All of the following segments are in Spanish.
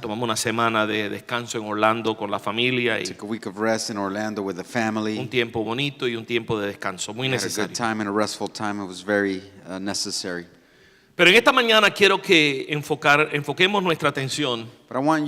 tomamos una semana de descanso en Orlando con la familia y Took a week of rest in Orlando with the family. un tiempo bonito y un tiempo de descanso muy We had a good necesario. time and a restful time. It was very necessary. Pero en esta mañana quiero que enfoquemos nuestra atención But I want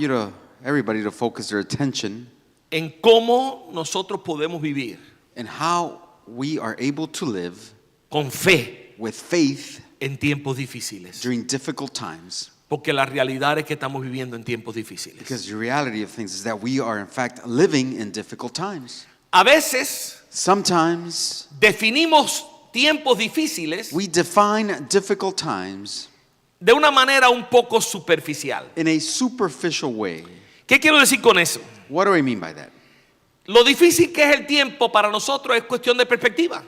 everybody to focus their attention en cómo nosotros podemos vivir in how we are able to live con fe with faith en tiempos difíciles. during difficult times. Porque la realidad es que estamos viviendo en tiempos difíciles. Because the reality of things is that we are in fact living in difficult times. A veces Sometimes definimos tiempos difíciles we define difficult times de una manera un poco superficial. in a superficial way. ¿Qué quiero decir con eso? What do I mean by that? Lo difícil que es el tiempo para nosotros es cuestión de perspectiva.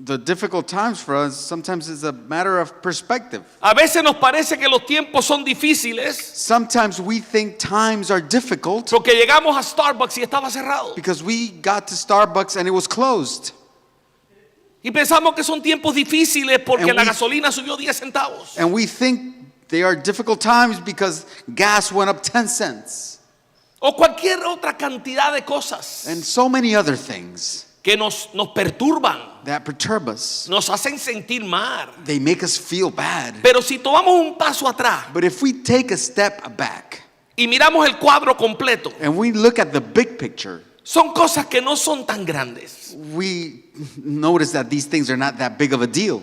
The difficult times for us sometimes is a matter of perspective. A veces nos parece que los tiempos son difíciles Sometimes we think times are difficult porque llegamos a Starbucks y estaba cerrado. because we got to Starbucks and it was closed. Y pensamos que son tiempos difíciles porque And la we- gasolina subió 10 centavos. And we think they are difficult times because gas went up 10 cents. O cualquier otra cantidad de cosas And so many other things que nos perturban, that perturb us. nos hacen sentir mal. They make us feel bad. Pero si tomamos un paso atrás But if we take a step back y miramos el cuadro completo, and we look at the big picture, son cosas que no son tan grandes. we notice that these things are not that big of a deal.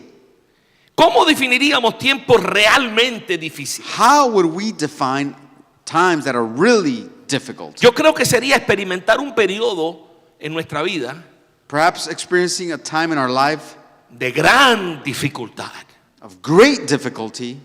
¿Cómo definiríamos tiempos realmente difíciles? How would we define times that are really difficult? Yo creo que sería experimentar un periodo en nuestra vida Perhaps experiencing a time in our life de gran dificultad. of great difficulty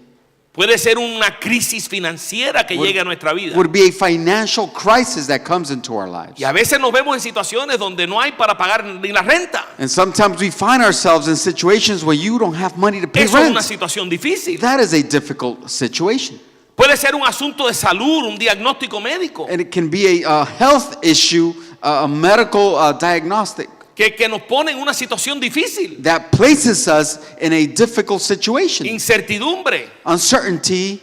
Puede ser una crisis financiera que llegue a nuestra vida. would be a financial crisis that comes into our lives. Y a veces nos vemos en situaciones donde no hay para pagar ni la renta. And sometimes we find ourselves in situations where you don't have money to pay Eso es una rent. situación difícil. That is a difficult situation. Puede ser un asunto de salud, un diagnóstico médico And it can be a health issue, a medical diagnostic que nos pone en una situación difícil. that places us in a difficult situation. Incertidumbre. Uncertainty,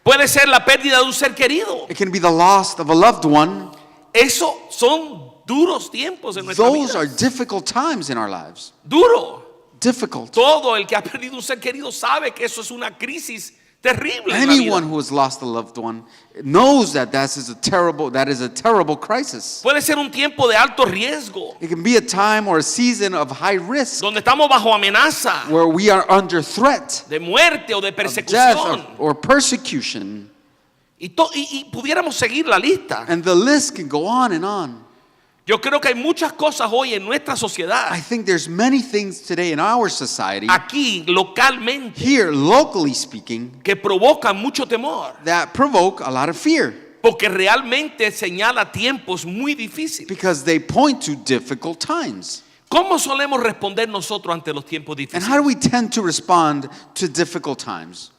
Puede ser la pérdida de un ser querido. it can be the loss of a loved one. Eso son duros tiempos en nuestra Those are vida. difficult times in our lives. Duro. Difficult. Todo el que ha perdido un ser querido sabe que eso es una crisis terrible en la Anyone vida. who has lost a loved one knows that that is a terrible crisis. Puede ser un tiempo de alto riesgo, It can be a time or a season of high risk donde estamos bajo amenaza where we are under threat de muerte o de of death persecución. or persecution. Y pudiéramos seguir la lista. And the list can go on and on. Yo creo que hay muchas cosas hoy en nuestra sociedad, I think there's many things today in our society, aquí localmente, here locally speaking, que provocan mucho temor, that provoke a lot of fear porque realmente señala tiempos muy difíciles. because they point to difficult times. ¿Cómo solemos responder nosotros ante los tiempos And difíciles? how do we tend to respond to difficult times?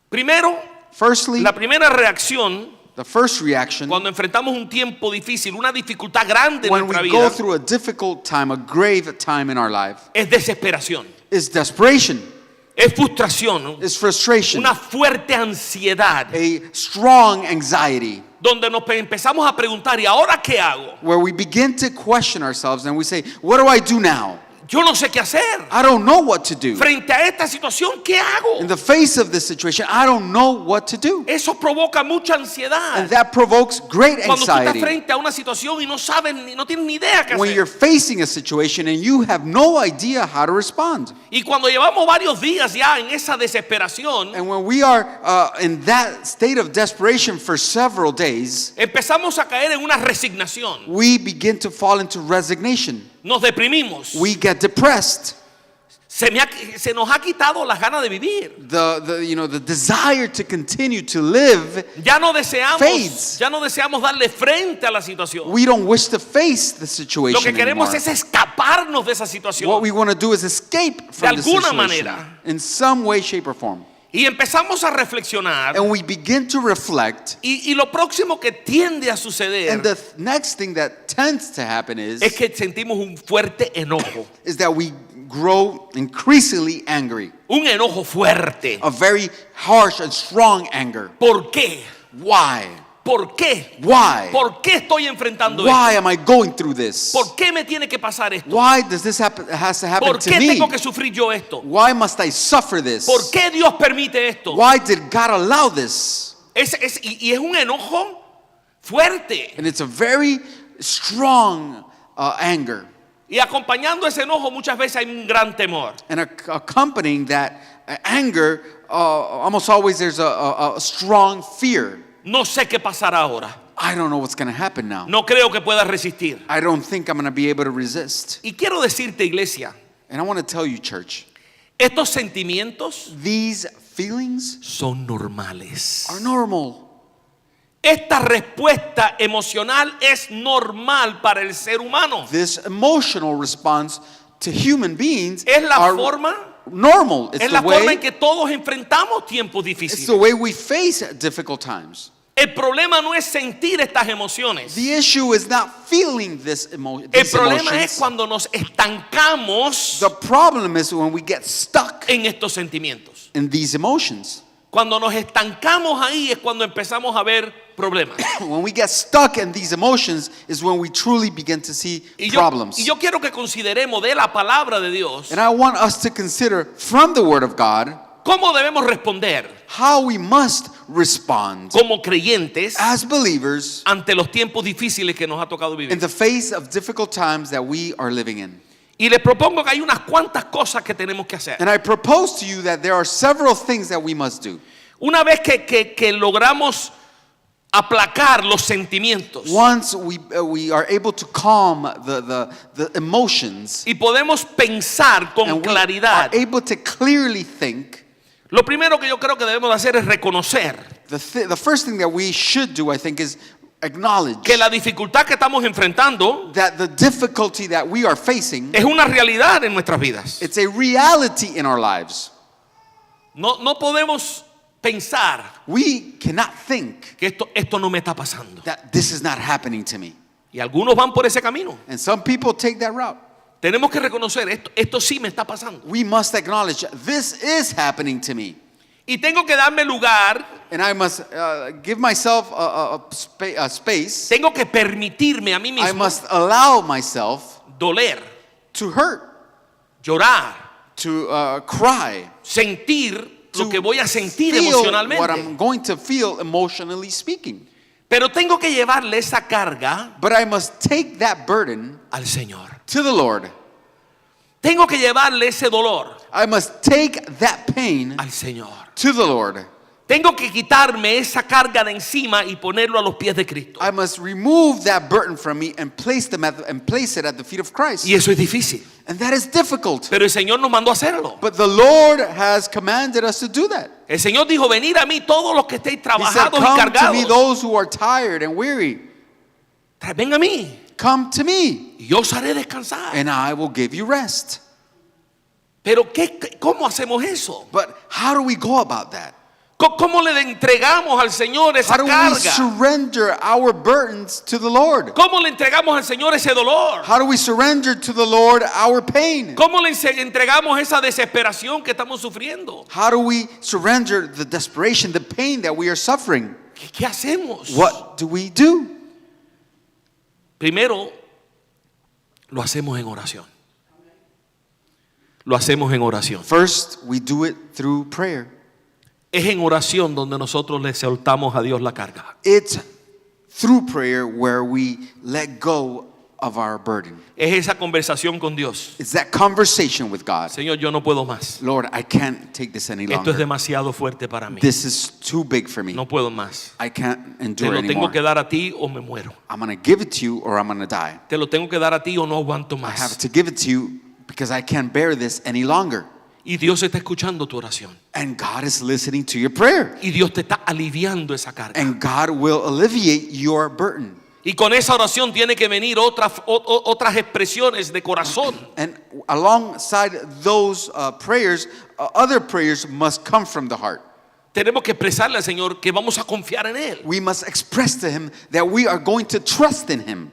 Primero, Firstly, la primera reacción the first reaction cuando enfrentamos un tiempo difícil, una dificultad grande en when nuestra we go vida, through a difficult time, a grave time in our life, es desesperación, is desperation, es frustración, is frustration, una fuerte ansiedad, a strong anxiety, donde nos empezamos a preguntar, ¿y ahora qué hago? where we begin to question ourselves and we say, what do I do now? Yo no sé qué hacer. I don't know what to do. Frente a esta situación, ¿qué hago? In the face of this situation, I don't know what to do. Eso provoca mucha ansiedad. And that provokes great Cuando tú estás anxiety. frente a una situación y no sabes, no tienes ni idea qué When you're hacer. facing a situation and you have no idea how to respond. Y cuando llevamos varios días ya en esa desesperación, And when we are in that state of desperation for several days, empezamos a caer en una resignación. we begin to fall into resignation. Nos deprimimos. We get depressed. Se nos ha quitado las ganas de vivir. The desire to continue to live, Ya no deseamos, fades. ya no deseamos darle frente a la situación. we don't wish to face the Lo situation que queremos anymore. es escaparnos de esa What situación. we want to do is escape from the alguna situation manera. in some way, shape, or form. Y empezamos a reflexionar. And we begin to reflect. Y lo próximo que tiende a suceder And the next thing that tends to happen is es que sentimos un fuerte enojo. that we grow increasingly angry. Un enojo fuerte. A very harsh and strong anger. ¿Por qué? Why? ¿por qué? Why? ¿Por qué estoy enfrentando Why esto? am I going through this? ¿Por qué me tiene que pasar esto? Why does this has to happen ¿Por to qué me? tengo que sufrir yo esto? Why must I suffer this? ¿Por qué Dios permite esto? Why did God allow this? Y es un enojo fuerte. And it's a very strong anger. Y acompañando ese enojo muchas veces hay un gran temor. And accompanying that anger, almost always there's a strong fear. No sé qué pasará ahora. I don't know what's going to happen now. No creo que pueda resistir. I don't think I'm going to be able to resist. Y quiero decirte, iglesia, And I want to tell you, church, estos sentimientos these feelings son normales. are normal. Esta respuesta emocional es normal para el ser humano. This emotional response to human beings Es la are forma, normal. It's es la the forma way, en que todos enfrentamos tiempos it's the difíciles. way we face difficult times. El problema no es sentir estas emociones. The issue is not feeling these El emotions. problema es cuando nos estancamos The problem is when we get stuck en estos sentimientos. in these emotions. Cuando nos estancamos ahí es cuando empezamos a ver problemas. When we get stuck in these emotions is when we truly begin to see problems. Y yo quiero que consideremos de la palabra de Dios And I want us to consider from the Word of God cómo debemos responder how we must respond como creyentes as believers ante los tiempos difíciles que nos ha tocado in vivir. the face of difficult times that we are living in. Y les propongo que hay unas cuantas cosas que tenemos que hacer. And I propose to you that there are several things that we must do. Una vez que logramos aplacar los sentimientos Once we are able to calm the emotions y podemos pensar con and we claridad, are able to clearly think, lo primero que yo creo que debemos de hacer es reconocer the first thing that we should do, I think, is acknowledge que la dificultad que estamos enfrentando that the difficulty that we are facing, es una realidad en nuestras vidas. it's a reality in our lives. No podemos pensar We cannot think que esto no me está pasando. that this is not happening to me. Y algunos van por ese camino. And some people take that route. Tenemos que reconocer esto sí me está pasando. We must acknowledge this is happening to me. Y tengo que darme lugar, And I must give myself a space. tengo que permitirme a mí I mismo must allow myself doler, to hurt, llorar, to cry, sentir lo que voy a sentir feel what emocionalmente. I'm going to feel emotionally speaking. Pero tengo que llevarle esa carga But I must take that burden al Señor. to the Lord. Tengo que llevarle ese dolor I must take that pain al Señor. to the Lord. Tengo que quitarme esa carga de encima y ponerlo a los pies de Cristo. I must remove that burden from me and place it at the feet of Christ. Y eso es difícil. And that is difficult. Pero el Señor nos mandó a hacerlo. But the Lord has commanded us to do that. El Señor dijo, venid a mí todos los que estéis He said, trabajados y come to me cargados. those who are tired and weary. Ven a mí Come to me y yo os haré descansar. and I will give you rest. Pero ¿cómo hacemos eso? But how do we go about that? ¿Cómo le entregamos al Señor esa How do we carga? surrender our burdens to the Lord? ¿Cómo le entregamos al Señor ese dolor? How do we surrender to the Lord our pain? ¿Cómo le entregamos esa desesperación que estamos sufriendo? How do we surrender the desperation, the pain that we are suffering? ¿Qué hacemos? What do we do? Primero, lo hacemos en oración. Lo hacemos en oración. First, we do it through prayer. Es en oración donde nosotros le soltamos a Dios la carga. It's through prayer where we let go of our burden. Es esa conversación con Dios. It's that conversation with God. Señor, yo no puedo más. Lord, I can't take this any Esto es longer. demasiado fuerte para mí. This is too big for me. No puedo más. I can't Te endure lo tengo anymore. que dar a ti o me muero. I'm going to give it to you or I'm going to die. Te lo tengo que dar a ti o no aguanto I have más. to give it to you because I can't bear this any longer. Y Dios está escuchando tu oración. And God is listening to your prayer. Y Dios te está aliviando esa carga. And God will alleviate your burden. Y con esa oración tiene que venir otras expresiones de corazón. And alongside those prayers, other prayers must come from the heart. Tenemos que expresarle al Señor que vamos a confiar en Él. We must express to Him that we are going to trust in Him.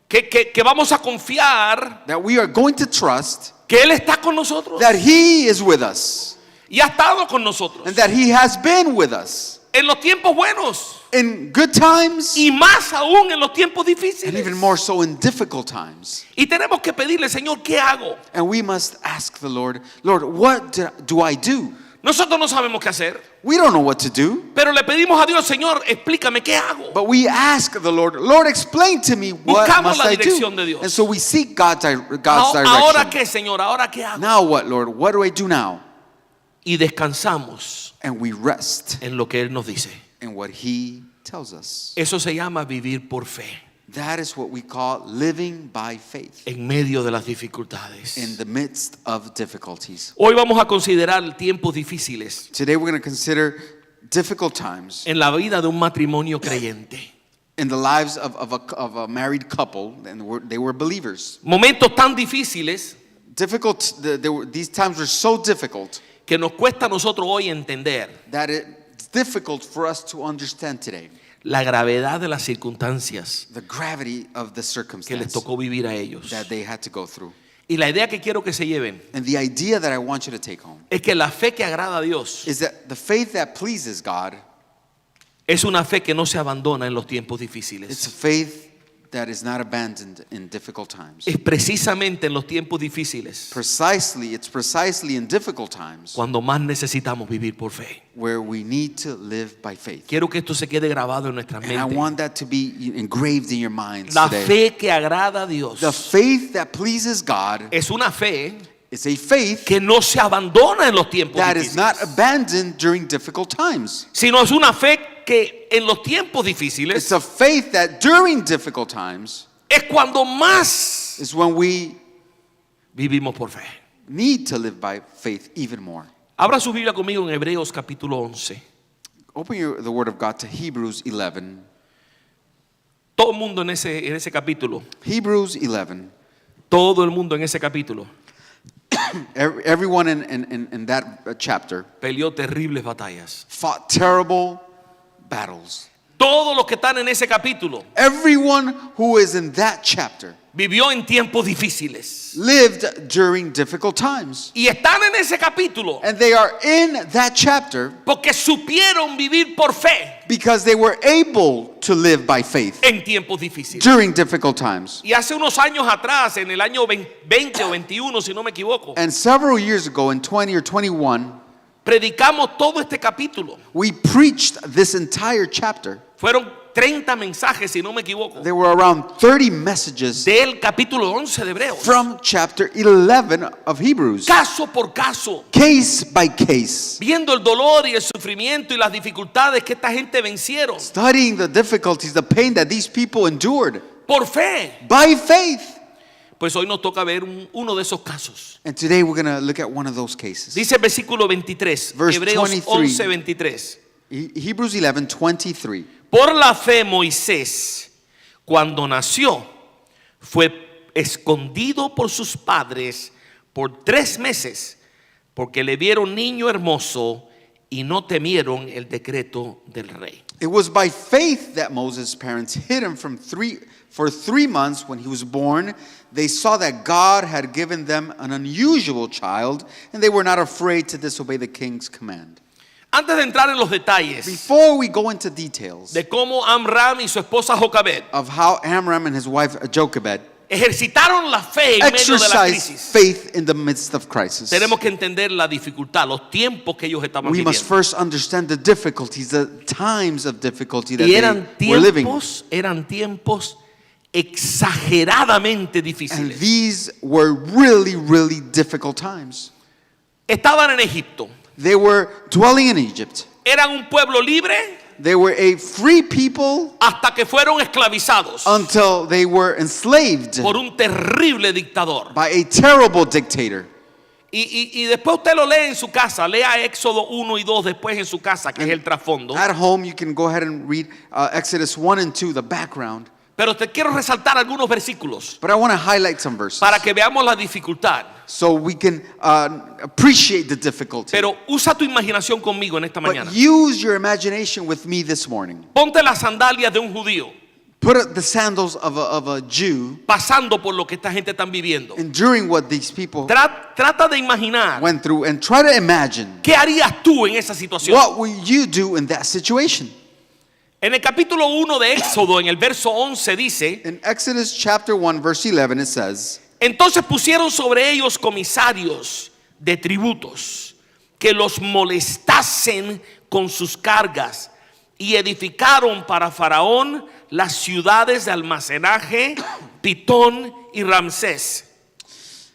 Que vamos a confiar That we are going to trust que Él está con nosotros. that He is with us. Y ha estado con nosotros. And that He has been with us. En los tiempos buenos. in good times, y más aún en los tiempos and difíciles. even more so in difficult times. Y tenemos que pedirle, Señor, ¿qué hago? And we must ask the Lord, Lord, what do I do? Nosotros no sabemos qué hacer, We don't know what to do, pero le pedimos a Dios, Señor, explícame qué hago. but we ask the Lord, Lord, explain to me what Buscamos must la I dirección de do. Dios. And so we seek God's Ahora direction. qué, Señor, ahora qué hago. Now what, Lord? What do I do now? Y descansamos And we rest en lo que Él nos dice. in what He tells us. Eso se llama vivir por fe That is what we call living by faith en medio de las dificultades. in the midst of difficulties. Hoy vamos a considerar tiempos difíciles Today we're going to consider difficult times en la vida de un matrimonio creyente. in the lives of a married couple, and they were believers. Momentos tan difíciles These times were so difficult que nos cuesta a nosotros hoy entender that it's difficult for us to understand today la gravedad de las circunstancias the gravity of the que les circumstance tocó vivir a ellos. that they had to go through. Y la idea que quiero que se lleven And the idea that I want you to take home es que la fe que agrada a Dios is that the faith that pleases God, es una fe que no se abandona en los tiempos it's a difíciles. faith that is not abandoned in difficult times. Es precisamente en los tiempos difíciles It's precisely in difficult times cuando más necesitamos vivir por fe. where we need to live by faith. Quiero que esto se quede grabado en nuestra And I mente. want that to be engraved in your minds La today. fe que agrada a Dios The faith that pleases God es una fe is a faith que no se abandona en los tiempos that is not difíciles, abandoned during difficult times. sino es una fe que en los tiempos It's difíciles a faith that during difficult times es cuando más is when we vivimos por fe. need to live by faith even more. Abra su Biblia conmigo en Hebreos capítulo 11. Open the Word of God to Hebrews 11. Todo el mundo en ese capítulo, Hebrews 11. todo el mundo en ese capítulo Everyone in that chapter peleó terribles batallas. fought terrible battles. Todos los que están en ese capítulo Everyone who is in that chapter vivió en tiempos difíciles. lived during difficult times. Y están en ese capítulo And they are in that chapter porque supieron vivir por fe because they were able to live by faith en tiempos difíciles. during difficult times. Y hace unos años atrás, en el año 20 o 21, si no me equivoco, And several years ago, in 20 or 21, predicamos todo este capítulo. we preached this entire chapter. Fueron 30 mensajes, si no me equivoco, There were around 30 messages del capítulo 11 de Hebreos. from chapter 11 of Hebrews, Caso por caso, case by case, viendo el dolor y el sufrimiento y las dificultades que esta gente vencieron studying the difficulties, the pain that these people endured por fe. by faith. Pues hoy nos toca ver uno de esos casos. And today we're going to look at one of those cases. Dice el versículo 23, Verse Hebreos 23. 11, 23. Hebrews 11:23. Por la fe Moisés, cuando nació, fue escondido por sus padres por 3 meses, porque le vieron niño hermoso y no temieron el decreto del rey. It was by faith that Moses' parents hid him for 3 months when he was born. They saw that God had given them an unusual child, and they were not afraid to disobey the king's command. Antes de entrar en los detalles Before we go into details de cómo Amram y su esposa Jocabed of how Amram and his wife Jochebed ejercitaron la fe en medio de la exercised crisis, faith in the midst of crisis, tenemos que entender la dificultad, los tiempos que ellos estaban we must viviendo. first understand the difficulties, the times of difficulty that Y eran they were living. eran tiempos exageradamente And difíciles. these were really, really difficult times. Estaban en Egipto. They were dwelling in Egypt. Eran un pueblo libre They were a free people hasta que fueron esclavizados until they were enslaved por un terrible dictador. by a terrible dictator. Y después usted lo lee en su casa, lea Éxodo 1 y 2 después en su casa, que es el trasfondo. At home, you can go ahead and read Exodus 1 and 2, the background. Pero te quiero resaltar algunos versículos But I want to highlight some verses para que veamos la dificultad. so we can appreciate the difficulty. Pero usa tu imaginación conmigo en esta mañana. But use your imagination with me this morning. Ponte las sandalias de un judío Put the sandals of a Jew pasando por lo que esta gente está viviendo. enduring what these people Trata de imaginar went through and try to imagine qué harías tú en esa situación. what will you do in that situation. En el capítulo 1 de Éxodo, en el verso 11 dice: In Exodus chapter 1, verse 11, it says, entonces pusieron sobre ellos comisarios de tributos que los molestasen con sus cargas, y edificaron para Faraón las ciudades de almacenaje, Pitón y Ramsés.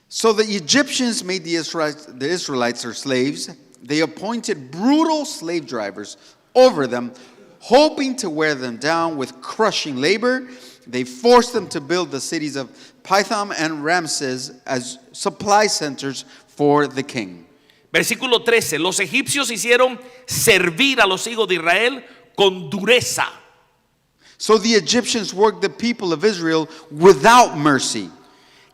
So the Egyptians made the Israelites their slaves. They appointed brutal slave drivers over them, hoping to wear them down with crushing labor. They forced them to build the cities of Pithom and Ramses as supply centers for the king. Versículo 13: los egipcios hicieron servir a los hijos de Israel con dureza. So the Egyptians worked the people of Israel without mercy.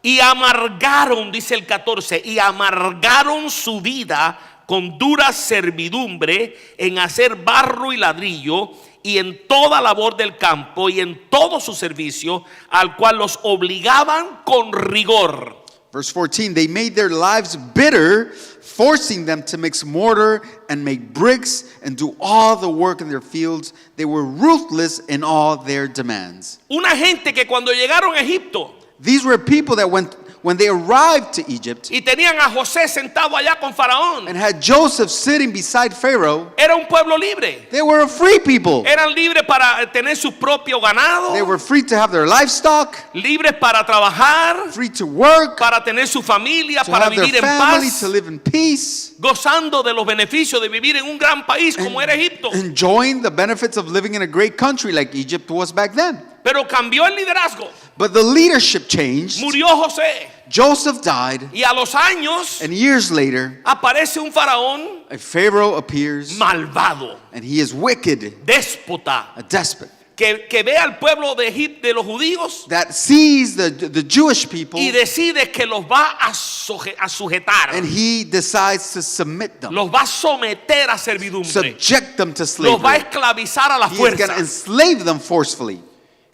Y amargaron, dice el 14, y amargaron su vida con dura servidumbre en hacer barro y ladrillo y en toda labor del campo y en todo su servicio, al cual los obligaban con rigor. Verse 14, they made their lives bitter, forcing them to mix mortar and make bricks and do all the work in their fields. They were ruthless in all their demands. Una gente que cuando llegaron a Egipto These were people that when they arrived to Egypt y tenían a José sentado allá con Faraón, and had Joseph sitting beside Pharaoh, era un pueblo libre. they were a free people. Eran libres para tener su propio ganado, They were free to have their livestock, libres para trabajar, free to work, para tener su familia, to para have their vivir en family, paz, to live in peace, gozando de los beneficios de vivir en un gran país como era Egipto. enjoying the benefits of living in a great country like Egypt was back then. Pero cambió el liderazgo. But the leadership changed. Murió José Joseph died, y a los años and years later, aparece un faraón a Pharaoh appears, malvado, and he is wicked, déspota, a despot, que ve al pueblo de Egipto, de los judíos, that sees the Jewish people, y decide que los va a sujetar, and he decides to submit them, los va a someter a servidumbre, subject them to los va a slavery. esclavizar a la He is going to fuerza. enslave them forcefully.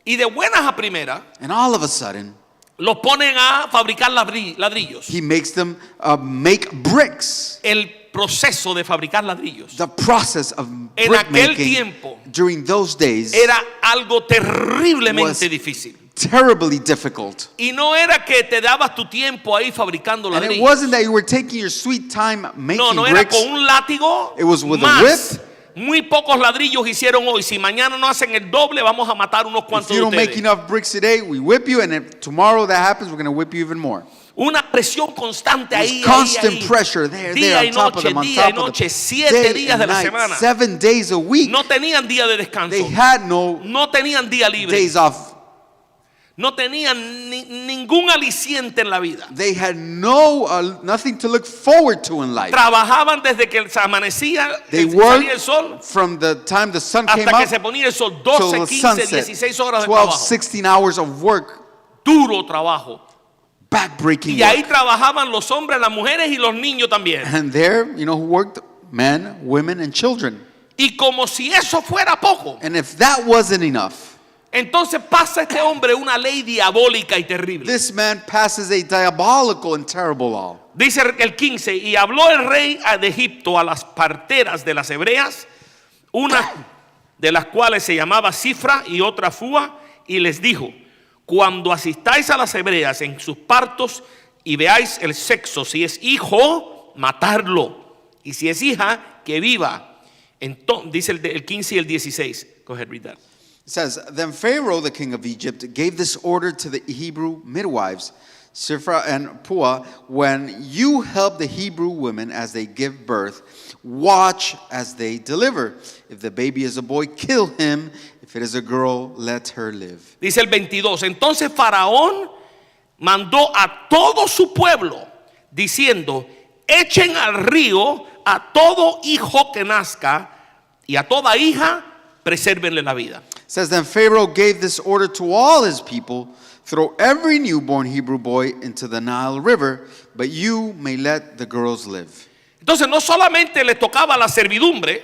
Y de buenas a primeras And all of a sudden, los ponen a fabricar ladrillos. he makes them make bricks. El proceso de fabricar ladrillos The process of en brick aquel making tiempo during those days era algo terriblemente was difícil. terribly difficult. Y no era que te dabas tu tiempo ahí fabricando And it ladrillos. wasn't that you were taking your sweet time making No era bricks. con un látigo. It was with a más. whip. Muy pocos ladrillos hicieron hoy. Si mañana no hacen el doble, vamos a matar unos If cuantos you de don't make ustedes. enough bricks today, we whip you, and if tomorrow that happens, we're going to whip you even more. Una presión constante There's ahí, constant ahí. pressure there, Día y on top of noche, them, on día y top of noche, them. 7 Day días and de la night, semana. 7 days a week. No tenían día de descanso. They had no No tenían día libre. days off. No tenían ningún aliciente en la vida. They had nothing to look forward to in life. Trabajaban desde que se amanecía, They que salía el worked sol, from the time the sun came hasta que up se ponía el sol. till 12, the 15, sunset. 16 horas de 12, trabajo. 16 hours of work, Duro trabajo. backbreaking Y ahí work. trabajaban los hombres, las mujeres y los niños también. And there, who worked? Men, women, and children. Y como si eso fuera poco, And if that wasn't enough, entonces pasa este hombre una ley diabólica y terrible. this man passes a diabolical and terrible law. Dice el 15, y habló el rey de Egipto a las parteras de las hebreas, una de las cuales se llamaba Cifra y otra Fua, y les dijo: cuando asistáis a las hebreas en sus partos y veáis el sexo, si es hijo, matarlo, y si es hija, que viva. Entonces, dice el 15 y el 16. Go ahead, read that. It says, Then Pharaoh, the king of Egypt, gave this order to the Hebrew midwives, Shiphrah and Puah: when you help the Hebrew women as they give birth, watch as they deliver. If the baby is a boy, kill him. If it is a girl, let her live. Dice el 22, entonces Faraón mandó a todo su pueblo diciendo: echen al río a todo hijo que nazca y a toda hija presérvenle la vida. It says, Then Pharaoh gave this order to all his people: throw every newborn Hebrew boy into the Nile River, but you may let the girls live. Entonces no solamente les tocaba la servidumbre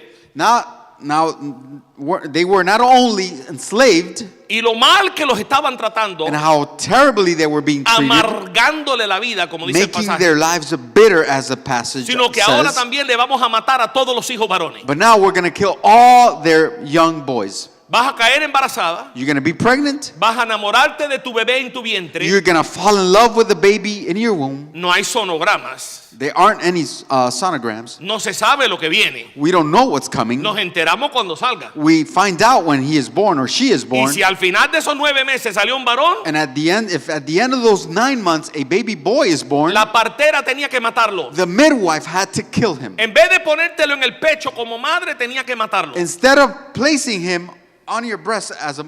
They were not only enslaved, y lo mal que los estaban tratando, and how terribly they were being treated, amargándole la vida, como dice el making pasaje, their lives bitter, as the passage sino que ahora says. también le vamos a matar a todos los hijos varones. But now we're going to kill all their young boys. Vas a caer embarazada, You're going to be pregnant. vas a enamorarte de tu bebé en tu vientre. You're going to fall in love with the baby in your womb. No hay sonogramas, There aren't any sonograms. no se sabe lo que viene. We don't know what's coming. Nos enteramos cuando salga. We find out when he is born or she is Y born. si al final de esos 9 meses salió un varón, And at the end, if at the end of those 9 months a baby boy is born, la partera tenía que matarlo. the midwife had to kill him. En vez de ponértelo en el pecho como madre, tenía que matarlo. Instead of placing him on your breast as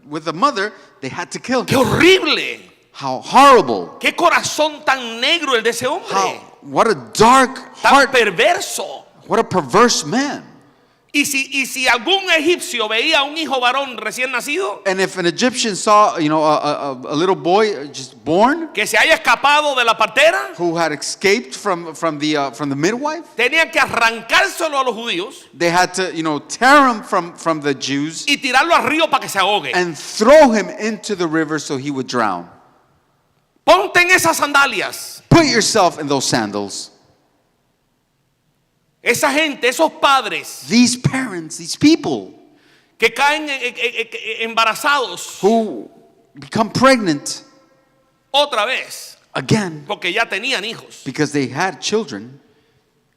with the mother, they had to kill ¡Qué him. horrible! How horrible. ¡Qué corazón tan negro el de ese hombre! What a dark Tan heart. perverso. What a perverse man. Y si algún egipcio veía a un hijo varón recién nacido And if an Egyptian saw, a little boy just born que se haya escapado de la partera, who had escaped from the midwife, tenían que arrancárselo a los judíos they had to, tear him from the Jews y tirarlo al río para que se ahogue. and throw him into the river so he would drown. Ponte en esas sandalias. Put yourself in those sandals. Esa gente, esos padres These parents, these people que caen embarazados who become pregnant otra vez again porque ya tenían hijos, because they had children,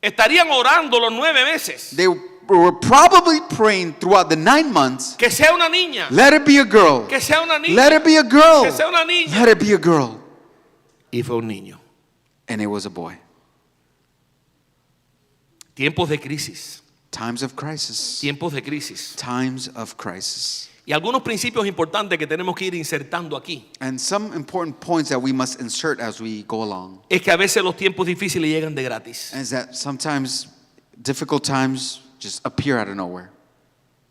estarían orando los 9 meses. they were probably praying throughout the 9 months, Que sea una niña, let it be a girl. que sea una niña, Let it be a girl. que sea una niña. Let it be a girl. Y fue un niño. And it was a boy. Tiempos de crisis, Times of crisis. tiempos de crisis. Times of crisis. Y algunos principios importantes que tenemos que ir insertando aquí And some important points that we must insert as we go along es que a veces los tiempos difíciles llegan de gratis. is that sometimes difficult times just appear out of nowhere.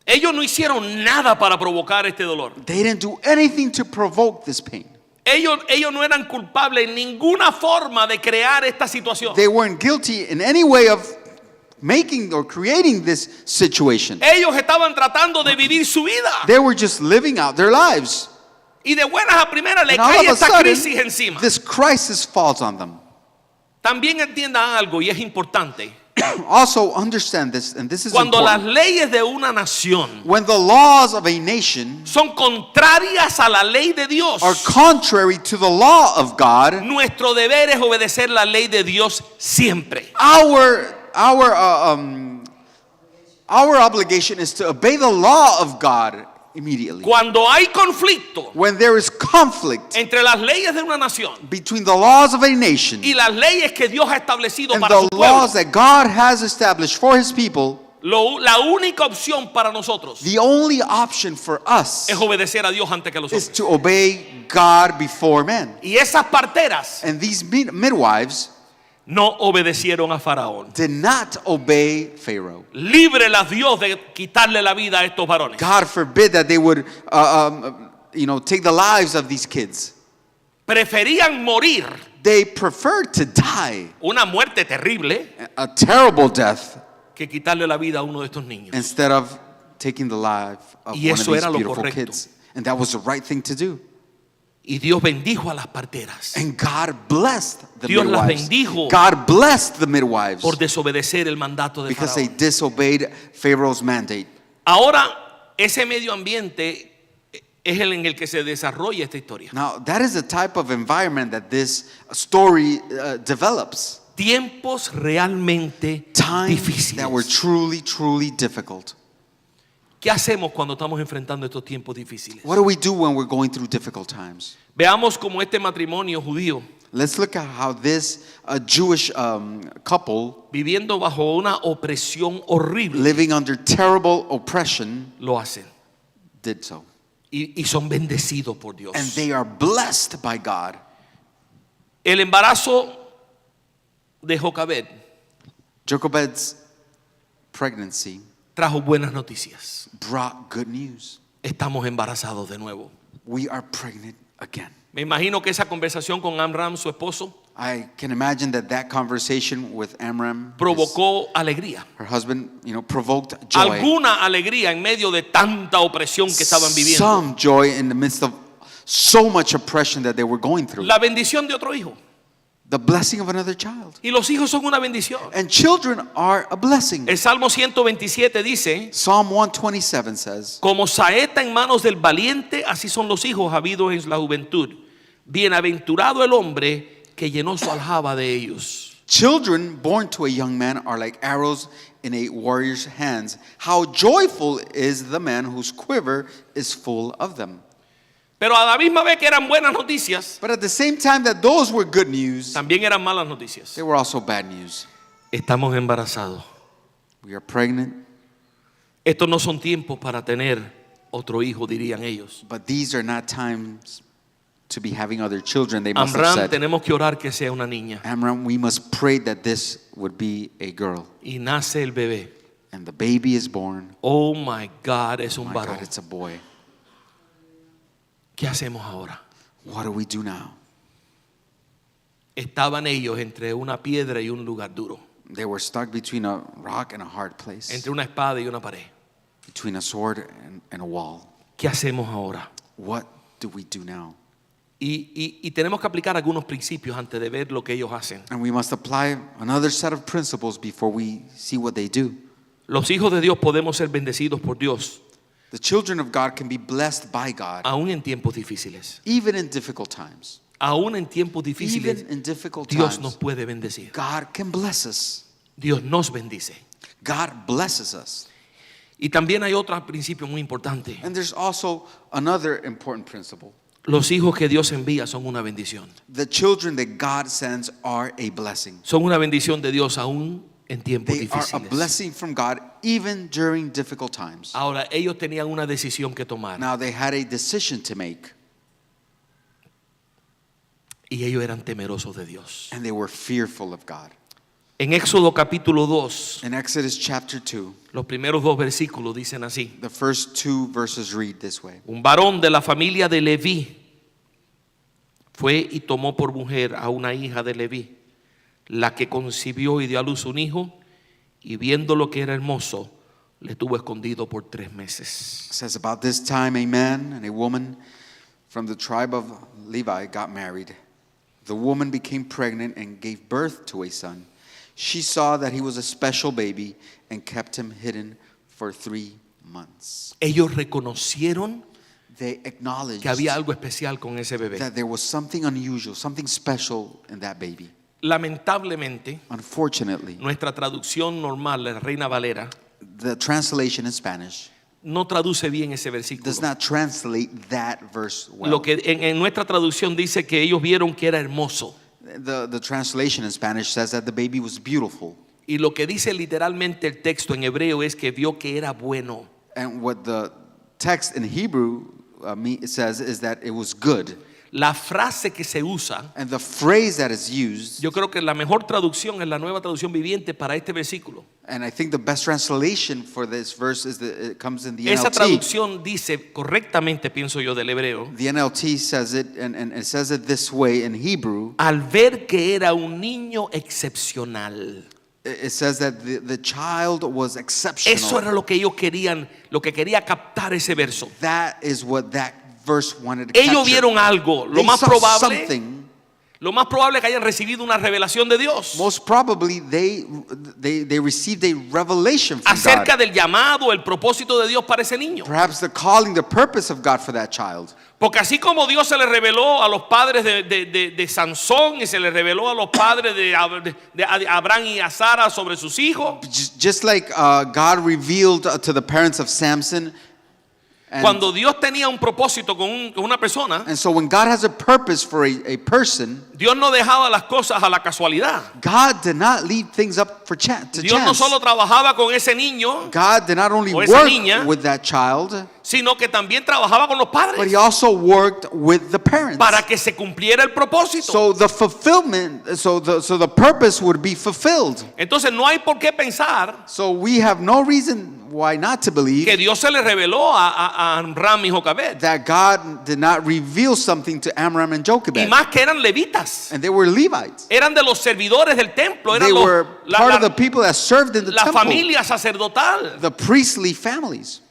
Ellos no hicieron nada para provocar este dolor. They didn't do anything to provoke this pain. Ellos no eran culpables en ninguna forma de crear esta situación. They weren't guilty in any way of making or creating this situation. Ellos estaban tratando de vivir su vida. They were just living out their lives. Y de buenas a primeras le And all cae of a esta sudden, crisis encima. this crisis falls on them. También entiendan algo y es importante. Also understand this, and this is Cuando las important. leyes de una nación When the laws of a nation son contrarias a la ley de Dios, are contrary to the law of God, nuestro deber es obedecer la ley de Dios siempre. our obligation is to obey the law of God immediately. Cuando hay conflicto When there is conflict entre las leyes de una nación between the laws of a nation y las leyes que Dios ha establecido and para su the pueblo, laws that God has established for his people, la única opción para nosotros the only option for us es obedecer a Dios antes que a los is hombres. to obey God before men. Y esas parteras And these midwives no obedecieron a Faraón. did not obey Pharaoh. Líbrelas Dios de quitarle la vida a estos varones. God forbid that they would, take the lives of these kids. Preferían morir, They preferred to die una muerte terrible, a terrible death que quitarle la vida a uno de estos niños. instead of taking the life of Y one of eso these era lo beautiful correcto. kids. And that was the right thing to do. Y Dios bendijo a las parteras And God blessed the Dios las midwives. bendijo God blessed the midwives por desobedecer el mandato de because they Faraón. disobeyed Pharaoh's mandate. Ahora, ese medio ambiente es el en el que se desarrolla esta historia. Now, that is the type of environment that this story develops. Tiempos realmente Times that were difíciles. truly, truly difficult. ¿Qué hacemos cuando estamos enfrentando estos tiempos difíciles? What do we do when we're going through difficult times? Veamos cómo este matrimonio judío, Let's look at how this Jewish couple viviendo bajo una opresión horrible, living under terrible oppression lo hacen. did so. Y son bendecidos por Dios. And they are blessed by God. El embarazo de Jocabed Jochebed's pregnancy trajo buenas noticias. brought good news. Estamos embarazados de nuevo. We are pregnant again. Me imagino que esa conversación con Amram, su esposo, I can imagine that conversation with Amram, provocó alegría. her husband, provoked joy. Alguna alegría en medio de tanta opresión que estaban viviendo. Some joy in the midst of so much oppression that they were going through. La bendición de otro hijo. the blessing of another child. Y los hijos son una bendición. And children are a blessing. El Salmo 127 dice: Psalm 127 says, como saeta en manos del valiente, así son los hijos habidos en la juventud. Bienaventurado el hombre que llenó su aljaba de ellos. children born to a young man are like arrows in a warrior's hands. How joyful is the man whose quiver is full of them. Pero a la misma vez que eran buenas noticias, But at the same time that those were good news, también eran malas noticias. they were also bad news. Estamos embarazados. We are pregnant, Estos no son tiempos para tener otro hijo, dirían ellos. but these are not times to be having other children, they must have Amram, said. tenemos que orar que sea una niña. Amram, we must pray that this would be a girl. Y nace el bebé. And the baby is born. Oh my God, es un My varón. God, it's a boy. ¿Qué hacemos ahora? What do we do now? Estaban ellos entre una piedra y un lugar duro, They were stuck between a rock and a hard place, entre una espada y una pared. between a sword and a wall. ¿Qué hacemos ahora? What do we do now? Y tenemos que aplicar algunos principios antes de ver lo que ellos hacen. And we must apply another set of principles before we see what they do. Los hijos de Dios podemos ser bendecidos por Dios, The children of God can be blessed by God, aún en tiempos difíciles. even in difficult times. Aún en tiempos difíciles, Even in difficult Dios nos times, puede bendecir. God can bless us. Dios nos bendice. God blesses us. Y también hay otro principio muy importante. And there's also another important principle. Los hijos que Dios envía son una bendición. The children that God sends are a blessing. Son una bendición de Dios aún en tiempos They are a difíciles. blessing from God even during difficult times. Ahora, ellos tenían una decisión que tomar. Now they had a decision to make, Y ellos eran temerosos de Dios. and they were fearful of God. En Éxodo capítulo 2, In Exodus chapter 2, los primeros 2 versículos dicen así: the first 2 verses read this way. un varón de la familia de Leví fue y tomó por mujer a una hija de Leví, la que concibió y dio a luz un hijo, y viendo lo que era hermoso, le tuvo escondido por 3 meses. It says, about this time a man and a woman from the tribe of Levi got married. The woman became pregnant and gave birth to a son. She saw that he was a special baby and kept him hidden for 3 months. Ellos reconocieron They acknowledged que había algo especial con ese bebé. that there was something unusual, something special in that baby. Lamentablemente, Unfortunately, nuestra traducción normal, la Reina Valera, the translation in Spanish no traduce bien ese versículo. does not translate that verse well. Lo que en nuestra traducción dice que ellos vieron que era hermoso. The translation in Spanish says that the baby was beautiful. Y lo que dice literalmente el texto en hebreo es que vio que era bueno. And what the text in Hebrew says is that it was good. La frase que se usa, And the phrase that is used, yo creo que la mejor traducción es la Nueva Traducción Viviente para este versículo. and I think the best translation for this verse is that it comes in the Esa NLT. traducción dice correctamente, pienso yo, del hebreo: The NLT says it, and it says it this way in Hebrew. al ver que era un niño excepcional. It says that the child was exceptional. Eso era lo que ellos querían, lo que quería captar ese verso. That is what that verse wanted to Ellos capture. vieron algo. They saw something. Lo más probable es que hayan recibido una revelación de Dios Most probably they received a revelation from acerca God. del llamado, el propósito de Dios para ese niño. Perhaps the calling, the purpose of God for that child. Porque así como Dios se le reveló a los padres de Sansón y se le reveló a los padres de Abraham y a Sara sobre sus hijos, Just like God revealed to the parents of Samson. cuando Dios tenía un propósito con una persona, And so when God has a purpose for a person, Dios no dejaba las cosas a la casualidad. God did not leave things up for to Dios no chance. solo trabajaba con ese niño, God did not only o esa work niña, with that child, sino que también trabajaba con los but padres he also worked with the parents. para que se cumpliera el propósito. So the fulfillment, so the purpose would be fulfilled. Entonces no hay por qué pensar So we have no reason why not to believe que Dios se le reveló a Amram y Jocabed, that God did not reveal something to Amram and y Jochebed. más que eran levitas, And they were Levites. eran de los servidores del templo, eran They were part of the people that served in the la temple, familia sacerdotal. the priestly families.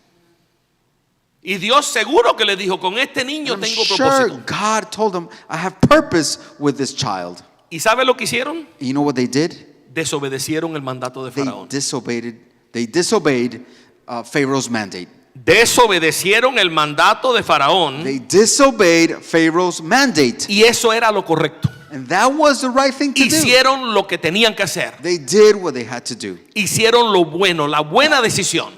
Y Dios seguro que le dijo: con este niño And I'm tengo sure propósito. God told them, I have purpose with this child. ¿Y sabe lo que hicieron? You know what they did? Desobedecieron el mandato de They Faraón. disobeyed Pharaoh's mandate. Desobedecieron el mandato de Faraón. They disobeyed Pharaoh's mandate. Y eso era lo correcto. And that was the right thing to do. Hicieron lo que tenían que hacer. They did what they had to do. Hicieron lo bueno, la buena decisión.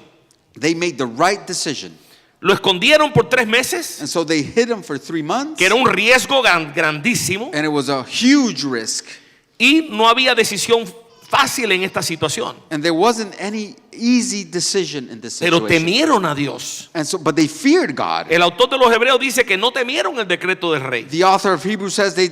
They made the right decision. Lo escondieron por 3 meses, And so they hid him for 3 months. que era un riesgo grandísimo. And it was a huge risk. Y no había decisión fácil en esta situación. And there wasn't any easy decision in this Pero situation. temieron a Dios. And so, but they feared God. El autor de los Hebreos dice que no temieron el decreto del rey. The author of Hebrews says they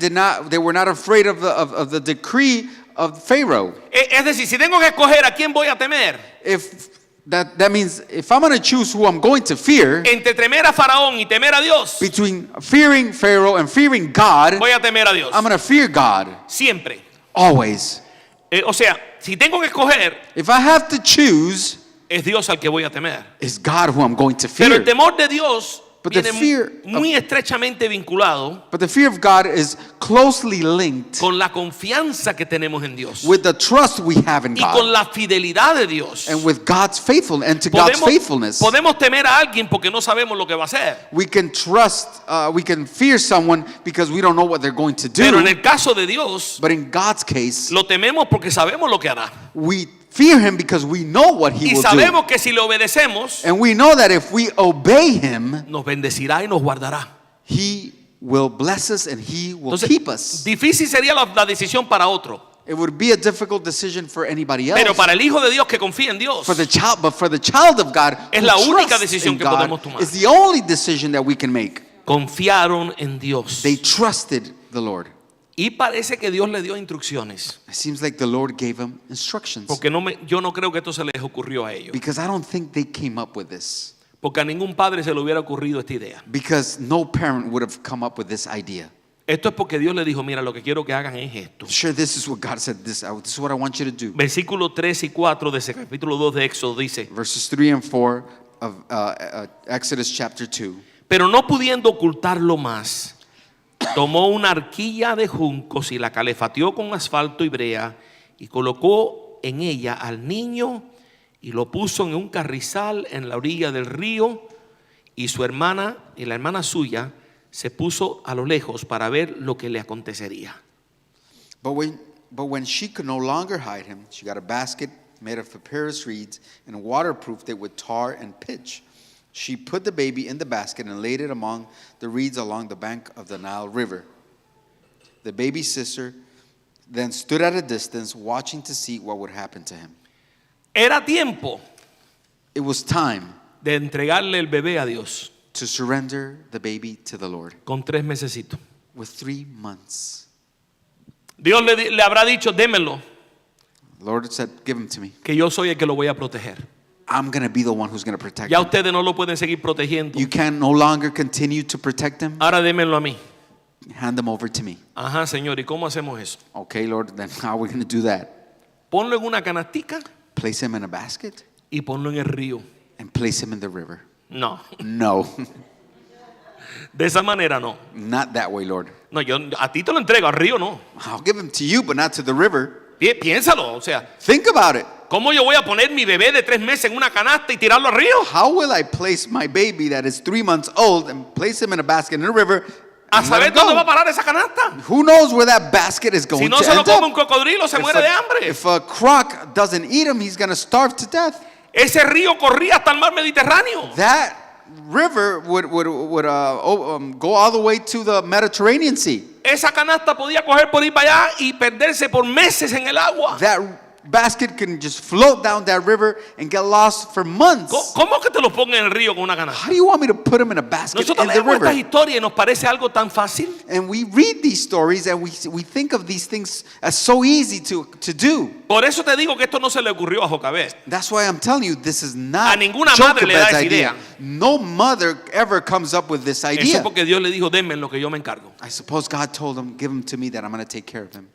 were not afraid of the decree of Pharaoh. Es decir, si tengo que escoger a quién voy a temer, If that means if I'm going to choose who I'm going to fear entre temer a Faraón y temer a Dios, between fearing Pharaoh and fearing God, voy a temer a Dios. I'm going to fear God Siempre. always. O sea, si tengo que escoger, If I have to choose, es Dios al que voy a temer. it's God who I'm going to Pero el fear. temor de Dios But the viene fear muy estrechamente vinculado But the fear of God is closely linked con la confianza que tenemos en Dios with the trust we have in y con God la fidelidad de Dios. and with God's faithfulness and to God's faithfulness. Podemos temer a alguien porque no sabemos lo que va a hacer. We can we can fear someone because we don't know what they're going to Pero en do. el caso de Dios, But in God's case, lo tememos porque sabemos lo que hará. we fear him because we know what he Y will do. sabemos que si le obedecemos, And we know that if we obey him, nos bendecirá y nos guardará. he will bless us and he will Entonces, keep us. difícil sería la decisión para otro. It would be a difficult decision for anybody else. Pero para el Hijo de Dios que confía en Dios, For the child of God, Es who la única trusts decisión in que God, podemos tomar. is the only decision that we can make. confiaron en Dios. They trusted the Lord. Y parece que Dios le dio instrucciones. It seems like the Lord gave them instructions. Porque yo no creo que esto se les ocurrió a ellos. Because I don't think they came up with this. Porque a ningún padre se le hubiera ocurrido esta idea. Because no parent would have come up with this idea. Esto es porque Dios le dijo, mira, lo que quiero que hagan es esto. Sure, this is what God said. This is what I want you to do. Versículos 3 y 4 de ese capítulo 2 de Éxodo dice: Verses 3 and 4 of Exodus chapter 2. Pero no pudiendo ocultarlo más, tomó una arquilla de juncos y la calefateó con asfalto y brea y colocó en ella al niño y lo puso en un carrizal en la orilla del río, y su hermana y la hermana suya se puso a lo lejos para ver lo que le acontecería. But when she could no longer hide him, she got a basket made of papyrus reeds and waterproofed it with tar and pitch. She put the baby in the basket and laid it among the reeds along the bank of the Nile River. The baby's sister then stood at a distance, watching to see what would happen to him. Era tiempo It was time de entregarle el bebé a Dios to surrender the baby to the Lord con 3 mesecitos. with 3 months. Dios le habrá dicho, démelo, The Lord said, give him to me. que yo soy el que lo voy a proteger. I'm going to be the one who's going to protect Ya him. ustedes no lo pueden seguir protegiendo. You can no longer continue to protect him. Ahora démenlo a mí. Hand them over to me. Ajá, Señor, ¿y cómo hacemos eso? Okay, Lord, then how are we going to do that? Ponlo en una canastica Place him in a basket y ponlo en el río. and place him in the river. No, No, de esa manera no. not that way, Lord. No, yo a ti te lo entrego, al río no. I'll give him to you, but not to the river. Piénsalo, o sea, Think about it. ¿cómo yo voy a poner mi bebé de 3 meses en una canasta y tirarlo al río? How will I place my baby that is 3 months old and place him in a basket in the river? ¿A And let saber him dónde va a go? parar esa canasta? Who knows where that basket is going Si no to se lo end come un up? cocodrilo, se muere de hambre. If a croc doesn't eat him, he's going to starve to death. Ese río corría hasta el mar Mediterráneo. That river would go all the way to the Mediterranean Sea. Esa canasta podía coger por ir para allá y perderse por meses en el agua. That basket can just float down that river and get lost for months. ¿Cómo que te lo ponga en el río con una canasta? How do you want me to put him in a basket Nosotros in the leemos estas river? historias y nos parece algo tan fácil. And we read these stories and we think of these things as so easy to do. Por eso te digo que esto no se le ocurrió a Jocabed. That's why I'm telling you this is not A ninguna madre le da Jochebed's esa idea. idea. No mother ever comes up with this Eso idea. porque Dios le dijo, denme en lo que yo me encargo. I suppose God told him, give him to me that I'm going to take care of him.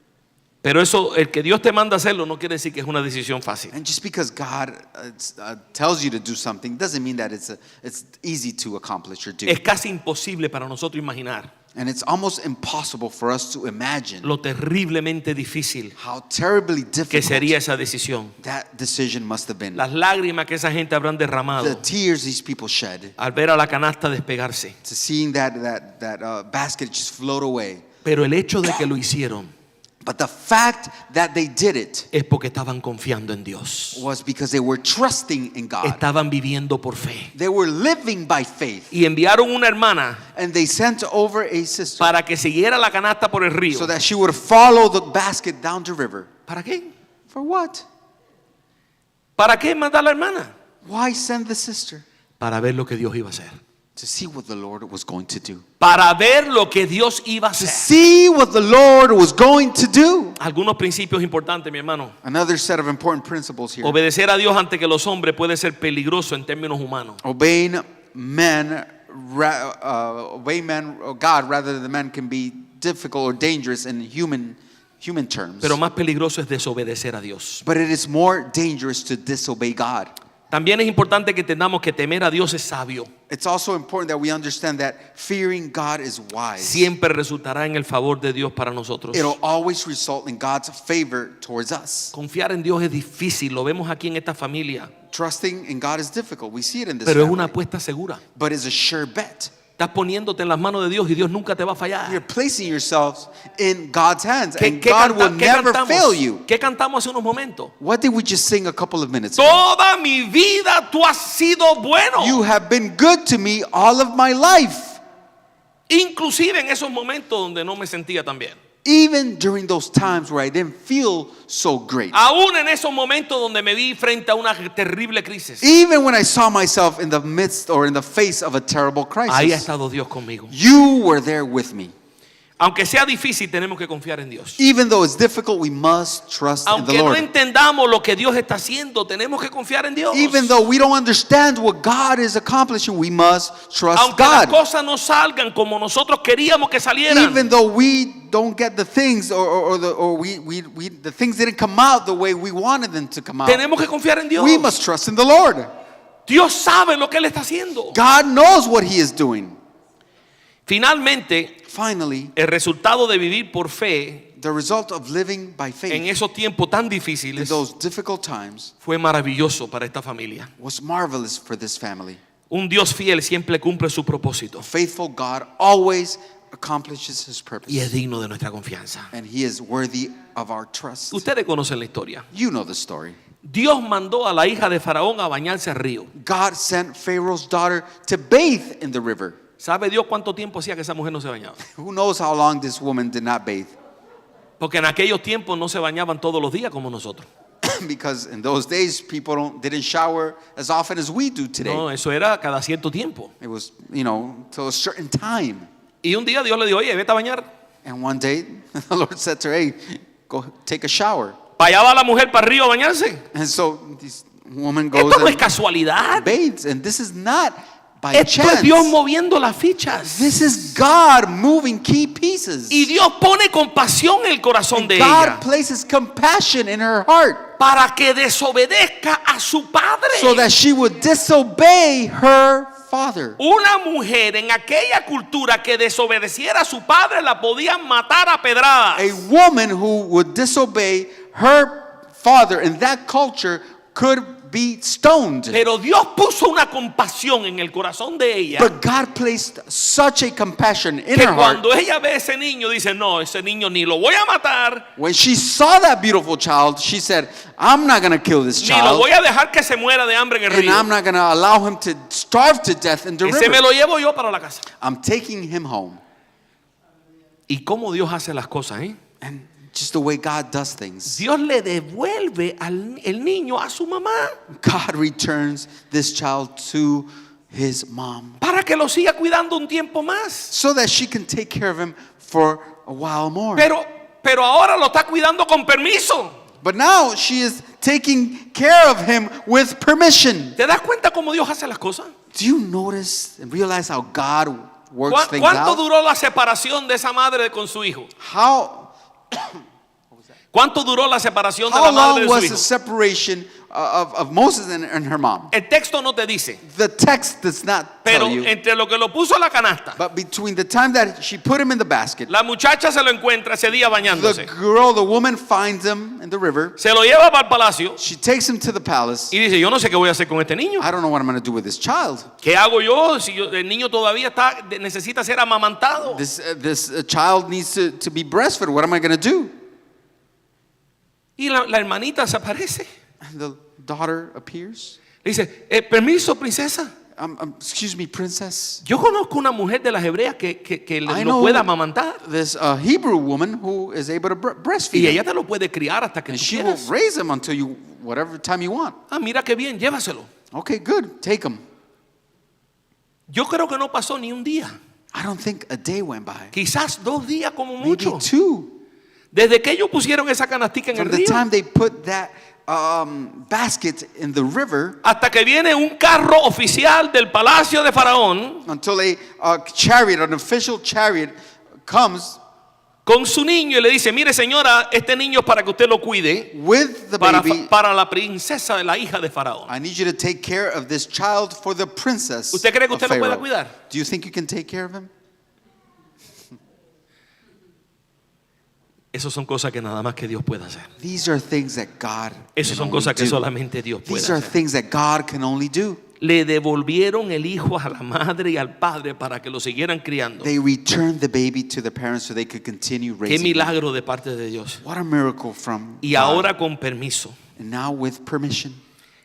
Pero eso, el que Dios te manda a hacerlo no quiere decir que es una decisión fácil. And just because God tells you to do something doesn't mean that it's easy to accomplish or do. Es casi imposible para nosotros imaginar And it's almost impossible for us to imagine lo terriblemente difícil how terribly que difficult sería esa decisión. that decision must have been. Las lágrimas que esa gente habrán The derramado tears these people shed al ver a la canasta despegarse. to seeing that basket just float away. Pero el hecho de que lo hicieron But the fact that they did it es porque estaban confiando en Dios. was because they were trusting in God. Estaban viviendo por fe. They were living by faith. Y enviaron una hermana And they sent over a sister para que siguiera la canasta por el río. so that she would follow the basket down the river. ¿Para qué? For what? ¿Para qué mandar a la hermana? Why send the sister? Para ver lo que Dios iba a hacer. To see what the Lord was going to do. Para ver lo que Dios iba a To hacer. see what the Lord was going to do. Algunos principios importantes, mi hermano. Another set of important principles here. Obedecer a Dios ante que los hombres puede ser peligroso en términos humanos. Obeying God rather than men can be difficult or dangerous in human terms. Pero más peligroso es desobedecer a Dios. But it is more dangerous to disobey God. También es importante que entendamos que temer a Dios es sabio. It's also important that we understand that fearing God is wise. Siempre resultará en el favor de Dios para nosotros. It'll always result in God's favor towards us. Confiar en Dios es difícil, lo vemos aquí en esta familia, Trusting in God is difficult. We see it in this pero es una family. apuesta segura. But it's a sure bet. Estás poniéndote en las manos de Dios y Dios nunca te va a You're fallar. placing yourselves in God's hands, ¿Qué, and God will never fail you. ¿Qué cantamos hace unos momentos? What did we just sing a couple of minutes ago? Toda mi vida tú has sido bueno. You have been good to me all of my life. Inclusive en esos momentos donde no me sentía tan bien. Even during those times where I didn't feel so great. Aún en esos momentos donde me vi frente a una terrible crisis. Even when I saw myself in the midst or in the face of a terrible Ahí ha crisis. estado Dios conmigo. You were there with me. Aunque sea difícil, tenemos que confiar en Dios. Even though it's difficult, we must trust in the Aunque no Lord. entendamos lo que Dios está haciendo, tenemos que confiar en Dios. Even though we don't understand what God is accomplishing, we must trust Aunque las God. cosas no salgan como nosotros queríamos que salieran, Even though we don't get the things or the things didn't come out the way we wanted them to come out, tenemos que confiar en Dios. we must trust in the Lord. Dios sabe lo que Él está haciendo. God knows what He is doing. Finalmente, Finally, el resultado de vivir por fe the result of living by en faith esos tiempos tan in difíciles those difficult times fue maravilloso para esta familia. was marvelous for this family. Un Dios fiel siempre cumple su propósito A faithful God always accomplishes His purpose, y es digno de nuestra confianza. and He is worthy of our trust. Ustedes conocen la historia. You know the story. Dios mandó a la hija de Faraón a bañarse al río. God sent Pharaoh's daughter to bathe in the river. ¿Sabe Dios cuánto tiempo hacía que esa mujer no se bañaba? Who knows how long this woman did not bathe? Porque en aquellos tiempos no se bañaban todos los días como nosotros. Because in those days, people didn't shower as often as we do today. No, eso era cada cierto tiempo. It was, till a certain time. Y un día Dios le dijo, oye, vete a bañar. And one day, the Lord said to her, hey, go take a shower. Para allá va la mujer para el río a bañarse. And so this woman goes Esto no es and casualidad. bathes. And this is not by Esto es chance. Dios moviendo las fichas. This is God moving key pieces. Y Dios pone compasión en el corazón And de God ella places compassion in her heart para que desobedezca a su padre. so that she would disobey her father. Una mujer en aquella cultura que desobedeciera a su padre la podían matar a pedradas. A woman who would disobey her father in that culture could be stoned. Pero Dios puso una compasión en el corazón de ella But God placed such a compassion in que her heart. cuando ella ve a ese niño dice, no, ese niño ni lo voy a matar, When she saw that beautiful child, she said, I'm not going to kill this ni lo child, voy a dejar que se muera de hambre en el and río. I'm not going to allow him to starve to death in the Ese me river. lo llevo yo para la casa. I'm taking him home. ¿Y cómo Dios hace las cosas, eh? And just the way God does things. Dios le devuelve el niño a su mamá God returns this child to his mom para que lo siga cuidando un tiempo más. so that she can take care of him for a while more. Pero ahora lo está cuidando con permiso. But now she is taking care of him with permission. ¿Te das cuenta cómo Dios hace las cosas? Do you notice and realize how God works things ¿Cuánto out? duró la separación de esa madre con su hijo? How ¿Cuánto duró la separación de How la madre long de was su the hijo? separation of Moses and her mom. El texto no te dice, The text does not pero tell you. entre lo que lo puso a la canasta, But between the time that she put him in the basket, la muchacha se lo encuentra ese día bañándose. the woman finds him in the river. Se lo lleva para el palacio She takes him to the palace. y dice, yo no sé qué voy a hacer con este niño. I don't know what I'm going to do with this child. ¿Qué hago yo si el niño todavía necesita ser amamantado? This child needs to be breastfed. What am I going to do? Y la hermanita se aparece. And the daughter appears. Le dice, permiso, princesa. Excuse me, princess. Yo conozco una mujer de las hebreas que I lo know puede amamantar. this Hebrew woman who is able to breastfeed Y him. ella te lo puede criar hasta que And tú she will quieras. raise him until you, whatever time you want. Ah, mira qué bien, llévaselo. Okay, good. Take him. Yo creo que no pasó ni un día. I don't think a day went by. Quizás 2 días como Maybe mucho. 2. Desde que ellos pusieron esa canastica en el From the río time they put that basket in the river hasta que viene un carro oficial del palacio de Faraón until a chariot, an official chariot comes con su niño y le dice, mire señora, este niño es para que usted lo cuide with the para, baby. para la princesa de la hija de Faraón. I need you to take care of this child for the princess ¿Usted cree que of usted lo pueda Pharaoh. cuidar? Do you think you can take care of him? Esas son cosas que nada más que Dios puede hacer. These are things that God Esas can son only cosas que do. solamente Dios puede These are hacer. things that God can only do. Le devolvieron el hijo a la madre y al padre para que lo siguieran criando. They returned the baby to the parents so they could continue Qué raising him. milagro de parte de Dios. What a miracle from Y God. ahora con permiso. And now with permission.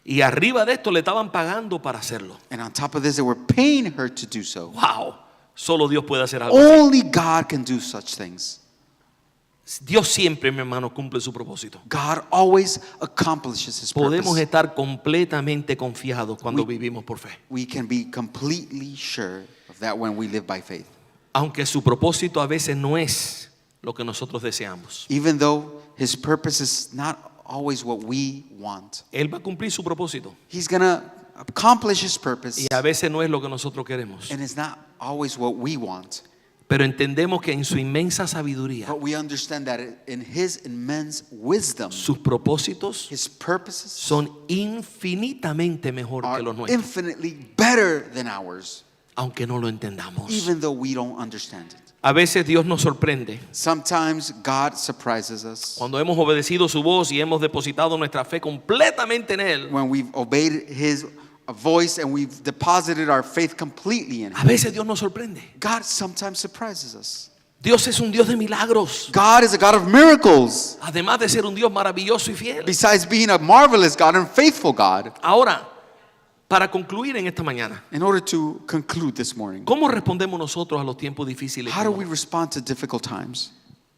Y arriba de esto le estaban pagando para hacerlo. And on top of this, they were paying her to do so. Wow. Solo Dios puede hacer algo así. Only God can do such things. Dios siempre, mi hermano, cumple su propósito. God always accomplishes His Podemos purpose. estar completamente confiados cuando vivimos por fe. We can be completely sure of that when we live by faith. Aunque su propósito a veces no es lo que nosotros deseamos. Even though His purpose is not always what we want. Él va a cumplir su propósito. He's going to accomplish His purpose. Y a veces no es lo que nosotros queremos. And it's not always what we want. Pero entendemos que en su inmensa sabiduría, But we understand that in His immense wisdom, sus propósitos His purposes son infinitamente mejor que are los nuestros. infinitely better than ours, Aunque no lo entendamos. even though we don't understand it. A veces Dios nos sorprende Sometimes God surprises us cuando hemos obedecido su voz y hemos depositado nuestra fe completamente en Él. when we've obeyed His voice and we've deposited our faith completely in A Him. veces Dios nos sorprende. God sometimes surprises us. Dios es un Dios de milagros. God is a God of miracles. Además de ser un Dios maravilloso y fiel. Besides being a marvelous God and faithful God. Ahora, para concluir en esta mañana, In order to conclude this morning, ¿cómo respondemos nosotros a los tiempos difíciles? how do we respond to difficult times?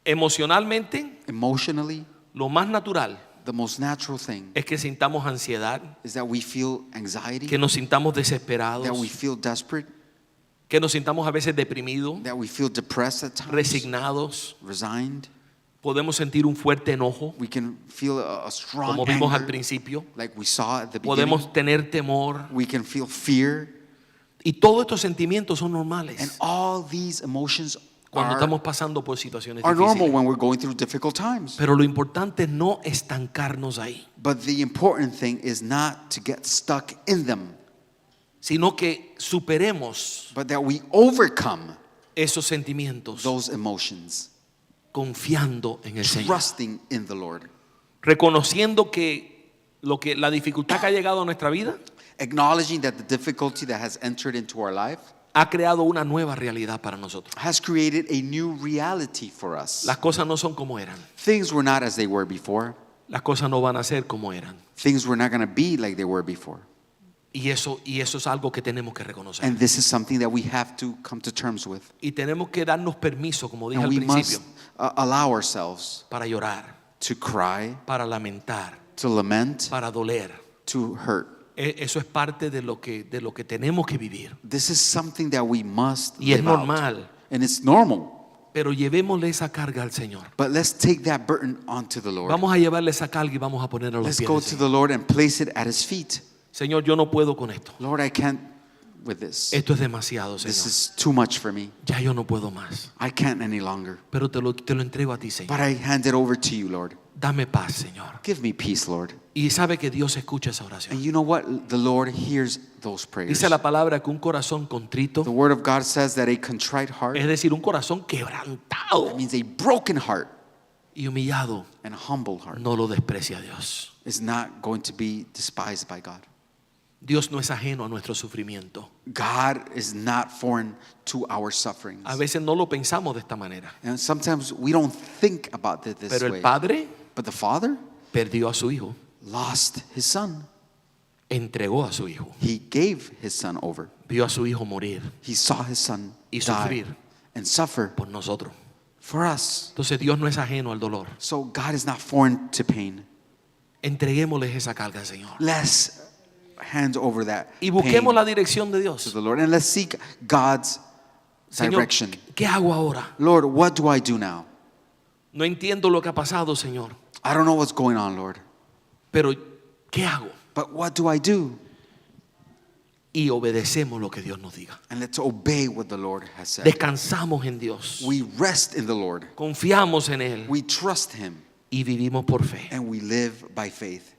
Emocionalmente, Emotionally, lo más natural the most natural thing es que sintamos ansiedad, is that we feel anxiety, que nos sintamos desesperados, that we feel desperate, que nos sintamos a veces deprimidos, that we feel depressed at times, resignados. resigned. Podemos sentir un fuerte enojo, We can feel a strong como vimos al anger, principio. like we saw at the beginning. Podemos tener temor. We can feel fear. Y todos estos sentimientos son And normales all these emotions cuando are estamos pasando por situaciones normal difíciles. when we're going through difficult times. Pero lo importante es no estancarnos ahí, But the important thing is not to get stuck in them, sino que superemos but that we overcome esos sentimientos those emotions, confiando en el Señor, trusting in the Lord, reconociendo que la dificultad que ha llegado a nuestra vida acknowledging that the difficulty that has entered into our life ha creado una nueva realidad para nosotros. has created a new reality for us. Las cosas no son como eran. Things were not as they were before. Las cosas no van a ser como eran. Things were not going to be like they were before. Y eso es algo que tenemos que reconocer. And this is something that we have to come to terms with. Y tenemos que darnos permiso, como dije And al we principio, must allow ourselves para llorar, to cry, para lamentar, to lament, para doler. to hurt. Eso es parte de lo que tenemos que vivir. This is something that we must Y es live out. normal. And it's normal. Pero llevémosle esa carga al Señor. But let's take that burden onto the Lord. Vamos a llevarle esa carga y vamos a ponerla a los Let's pies go del to Señor. the Lord and place it at His feet. Señor, yo no puedo con esto. Lord, I can't with this. Esto es demasiado, This Señor. is too much for me. Ya yo no puedo más. I can't any longer. Pero te lo entrego a ti, Señor. But I hand it over to you, Lord. Dame paz, Señor. Give me peace, Lord. Y sabe que Dios escucha esa And oración. you know what? The Lord hears those prayers. Dice la palabra que un corazón contrito, The Word of God says that a contrite heart, es decir, un corazón that quebrantado means a broken heart y humillado, and a humble heart, no lo desprecia Dios. is not going to be despised by God. Dios no es ajeno a nuestro sufrimiento. God is not foreign to our sufferings. A veces no lo pensamos de esta manera. And sometimes we don't think about it this Pero el way. Padre But the Father perdió a su hijo, lost his son. entregó a su hijo, He gave his son over. vio a su hijo morir He saw his son y die sufrir and suffer por nosotros. for us. Entonces Dios no es ajeno al dolor. So God is not foreign to pain. Entreguémosles esa carga, Señor. Let's hand over that Y busquemos pain la dirección de to Dios. the Lord, and let's seek God's Señor, direction. ¿qué hago ahora? Lord, what do I do now? No entiendo lo que ha pasado, Señor. I don't know what's going on, Lord. Pero ¿qué hago? But what do I do? Y obedecemos lo que Dios nos diga. And let's obey what the Lord has said. Descansamos en Dios. We rest in the Lord. Confiamos en Él We trust Him. y vivimos por fe. And we live by faith.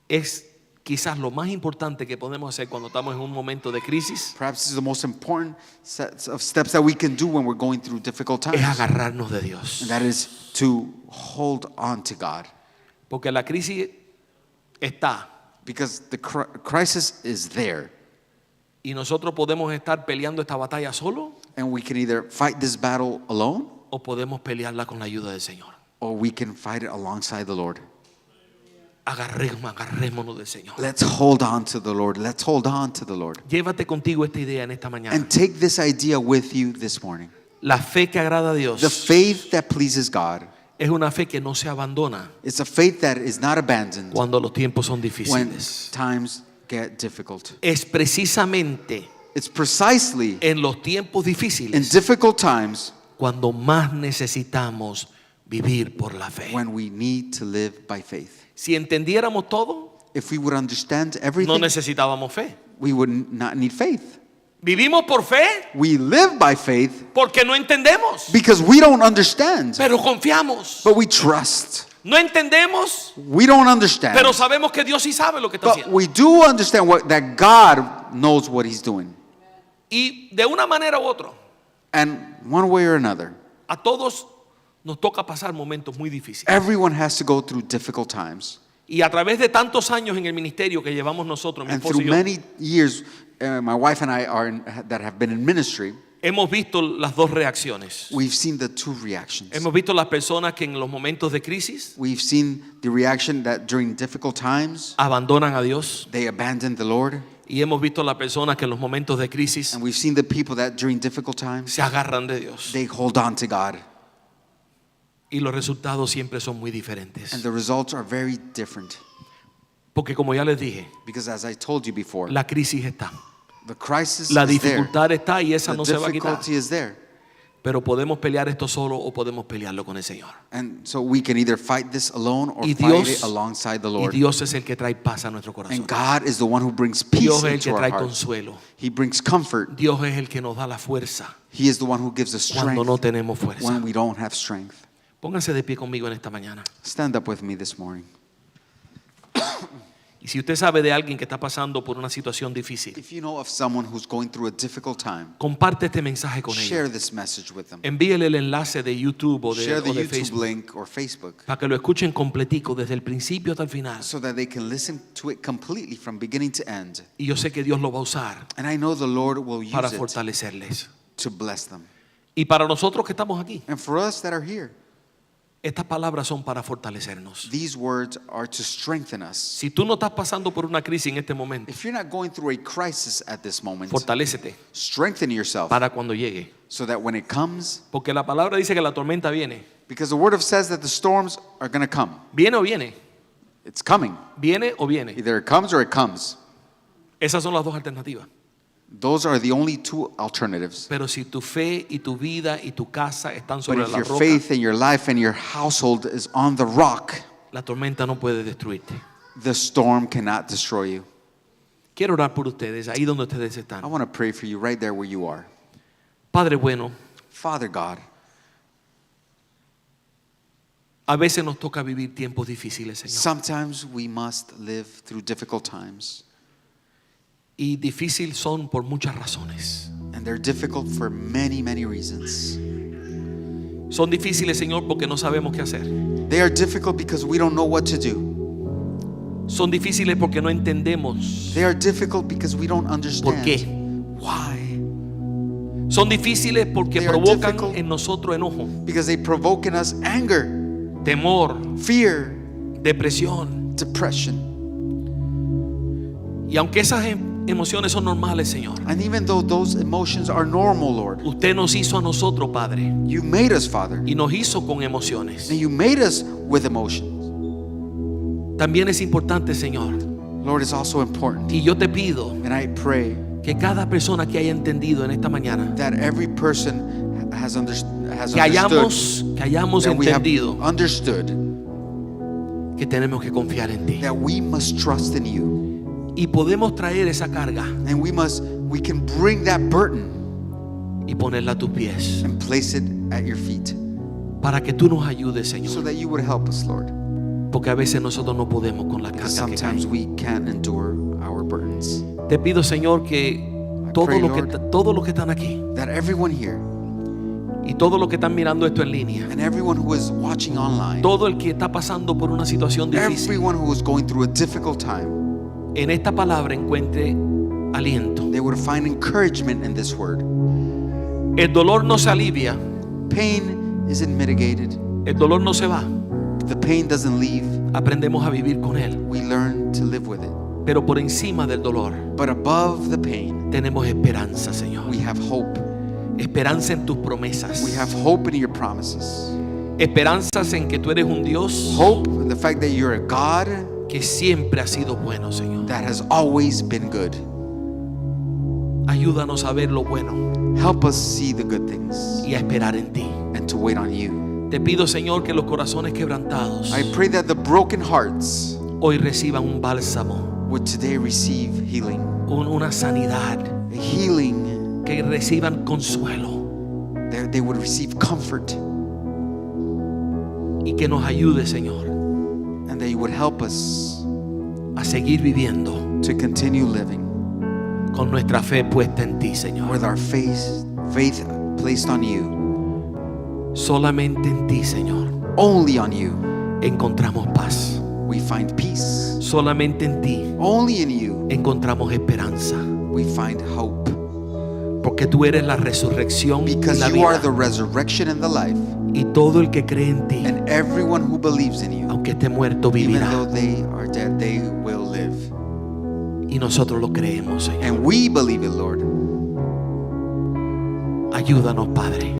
Es quizás lo más importante que podemos hacer cuando estamos en un momento de crisis, Perhaps this is the most important set of steps that we can do when we're going through difficult times. es agarrarnos de Dios. And that is to hold on to God. Porque la crisis está Because the crisis is there. y nosotros podemos estar peleando esta batalla solo And we can either fight this battle alone o podemos pelearla con la ayuda del Señor. or we can fight it alongside the Lord. Agarrémonos del Señor. Let's hold on to the Lord. Let's hold on to the Lord. Llévate contigo esta idea en esta mañana. And take this idea with you this morning. La fe que agrada a The Dios faith that pleases God es una fe que no se abandona is a faith that is not abandoned cuando los tiempos son when difíciles. times get difficult. Es precisamente It's precisely en los tiempos in difíciles difficult times cuando más necesitamos vivir por la fe. when we need to live by faith. Si entendiéramos todo, If we would understand no everything, necesitábamos fe. we would not need faith. Vivimos por fe We live by faith porque no entendemos, because we don't understand, pero confiamos. but we trust. No entendemos, We don't understand, pero sabemos que Dios sí sabe lo que está but haciendo. we do understand that God knows what He's doing. Y de una manera u otra, And one way or another, a todos nos toca pasar momentos muy difíciles. everyone has to go through difficult times. Y a través de tantos años en el ministerio que llevamos nosotros, mi And esposo through y yo, many years, my wife and I that have been in ministry, hemos visto las dos reacciones. we've seen the two reactions. Hemos visto las personas que en los momentos de crisis We've seen the reaction that during difficult times, abandonan a Dios. they abandon the Lord. Y hemos visto las personas que en los momentos de crisis And we've seen the people that during difficult times, se agarran de Dios. they hold on to God. Y los resultados siempre son muy diferentes. And the results are very different. Porque como ya les dije, Because as I told you before, la crisis está. the crisis La is there. dificultad está y esa The no se va a quitar. difficulty is there. Pero podemos pelear esto solo o podemos pelearlo con el Señor. And so we can either fight this alone or Y fight Dios, it alongside the y Lord. Dios es el que trae paz a nuestro corazón. And God is the one who brings peace Dios es el que into our trae hearts. consuelo. He brings comfort. Dios es el que nos da la fuerza He is the one who gives us cuando no strength tenemos fuerza. when we don't have strength. Pónganse de pie conmigo en esta mañana. Stand up with me this morning. Y si usted sabe de alguien que está pasando por una situación difícil, If you know of someone who's going through a difficult time, comparte este mensaje con share ellos. this message with them. Envíele el enlace de YouTube o Share the de YouTube Facebook link or Facebook para que lo escuchen completico desde el principio hasta el final. so that they can listen to it completely from beginning to end. Y yo sé que Dios lo va a usar And I know the Lord will para use it fortalecerles. to bless them. Y para nosotros que estamos aquí, And for us that are here, estas palabras son para fortalecernos. these words are to strengthen us. Si tú no estás pasando por una crisis en este momento, If you're not going through a crisis at this moment, fortalécete strengthen yourself para cuando llegue. so that when it comes, Porque la palabra dice que la tormenta viene. because the word of says that the storms are going to come. ¿Viene o viene? It's coming. ¿Viene o viene? Either it comes or it comes. Esas son las dos alternativas. Those are the only two alternatives. Pero si tu fe y tu vida y tu casa están But sobre if la your roca, faith and your life and your household is on the rock, la tormenta no puede destruirte. the storm cannot destroy you. Quiero orar por ustedes, ahí donde ustedes I están. want to pray for you right there where you are. Padre bueno, Father God, A veces nos toca vivir tiempos difíciles, Señor. Sometimes we must live through difficult times. Y difícil son por muchas razones. And they're difficult for many, many reasons. Son difíciles, Señor, porque no sabemos qué hacer. They are difficult because we don't know what to do. Son difíciles porque no entendemos They are difficult because we don't por qué. understand why. Son difíciles porque They are provocan difficult. en nosotros enojo, Because they provoke in us anger, temor, fear, depresión. depression. Y aunque esas emociones son normales, Señor, And even though those emotions are normal, Lord, usted nos hizo a nosotros, Padre, you made us, Father, y nos hizo con emociones. and you made us with emotions. También es importante, Señor, Lord, it's also important. y yo te pido And I pray que cada persona que haya entendido en esta mañana, that every person has que understood, hayamos that we have entendido understood que tenemos que confiar en ti. that we must trust in you. Y podemos traer esa carga And we can bring that burden y ponerla a tus pies and place it at your feet para que tú nos ayudes, so Señor. that you would help us, Lord. Porque a veces nosotros no podemos con la Because carga que sometimes cae. we can't endure our burdens. Te pido, Señor, que pray, todos los que están aquí That everyone here y todos los que están mirando esto en línea, and everyone who is watching online, todo el que está pasando por una situación difícil, everyone who is going through a difficult time, en esta palabra encuentre aliento. they would find encouragement in this word. El dolor no se alivia, Pain isn't mitigated. el dolor no se va. The pain doesn't leave. Aprendemos a vivir con él. We learn to live with it. Pero por encima del dolor But above the pain, tenemos esperanza, Señor. we have hope. Esperanza en tus promesas. We have hope in your promises. Esperanzas en que tú eres un Dios Hope in the fact that you're a God que siempre ha sido bueno, Señor. that has always been good. Ayúdanos a ver lo bueno Help us see the good things y a esperar en ti. and to wait on you. Te pido, Señor, que los corazones quebrantados I pray that the broken hearts hoy reciban un bálsamo, would today receive healing. una sanidad, A healing, que reciban consuelo that they would receive comfort, y que nos ayude, Señor, and that you would help us a seguir viviendo to continue living con nuestra fe puesta en ti, Señor. with our faith placed on you. Solamente en ti, Señor, Only on you encontramos paz. we find peace. Solamente en ti Only in you encontramos esperanza. we find hope. Porque tú eres la resurrección y Because la you are the vida. resurrection and the life. Y todo el que cree en ti, And everyone who believes in you, aunque esté muerto, even vivirá. though they are dead, they will live. Y nosotros lo creemos, Señor. And we believe it, Lord. Ayúdanos, Padre.